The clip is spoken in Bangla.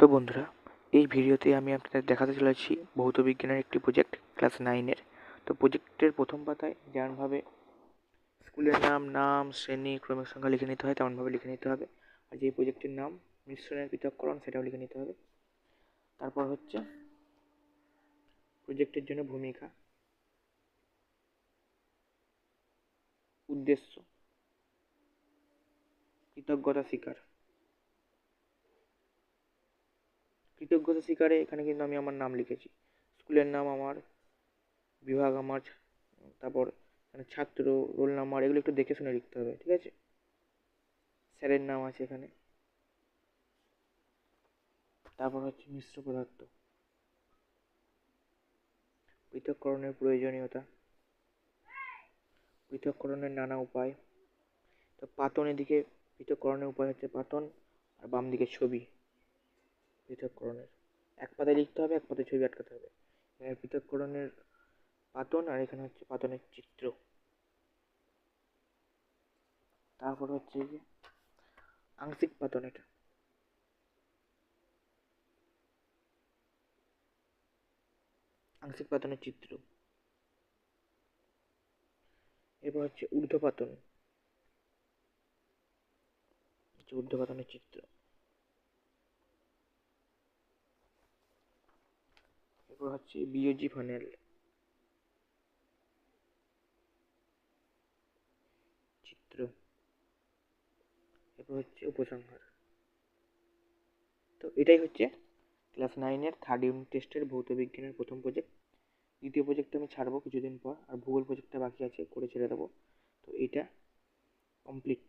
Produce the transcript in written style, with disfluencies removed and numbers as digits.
তো বন্ধুরা, এই ভিডিওতে আমি আপনাদের দেখাতে চলেছি ভৌত বিজ্ঞানের একটি প্রজেক্ট ক্লাস 9-এর। তো প্রজেক্টের প্রথম পাতায় যেমনভাবে স্কুলের নাম, শ্রেণী, ক্রমিক সংখ্যা লিখে নিতে হয় তেমনভাবে লিখে নিতে হবে। আর যে প্রজেক্টের নাম মিশ্রণের পৃথককরণ সেটাও লিখে নিতে হবে। তারপর হচ্ছে প্রজেক্টের জন্য ভূমিকা, উদ্দেশ্য, কৃতজ্ঞতা স্বীকারে এখানে কিন্তু আমি আমার নাম লিখেছি, স্কুলের নাম আমার, বিভাগ আমার, তারপর ছাত্র, রোল নাম্বার, এগুলো একটু দেখে শুনে লিখতে হবে, ঠিক আছে। স্যারের নাম আছে এখানে। তারপর হচ্ছে মিশ্র পদার্থ, পৃথককরণের প্রয়োজনীয়তা, পৃথককরণের নানা উপায়। তো পাতন, এদিকে পৃথককরণের উপায় হচ্ছে পাতন, আর বাম দিকে ছবি পৃথককরণের। এক পাতায় লিখতে হবে, এক পাতায় ছবি আটকাতে হবে। এখানে পৃথককরণের পাতন, আর এখানে হচ্ছে পাতনের চিত্র। তারপর হচ্ছে যে আংশিক পাতন, এটা আংশিক পাতনের চিত্র। এরপর হচ্ছে ঊর্ধ্বপাতন, ঊর্ধ্বপাতনের চিত্র। এরপর হচ্ছে বিয়োজি ফানেল চিত্র। এরপর হচ্ছে উপসংহার। তো এটাই হচ্ছে ক্লাস 9-এর থার্ড ইউনিট টেস্টের ভৌত বিজ্ঞানের প্রথম প্রজেক্ট। দ্বিতীয় প্রজেক্টটা আমি ছাড়বো কিছুদিন পর, আর ভূগোল প্রজেক্টটা বাকি আছে, করে ছেড়ে দেবো। তো এটা কমপ্লিট।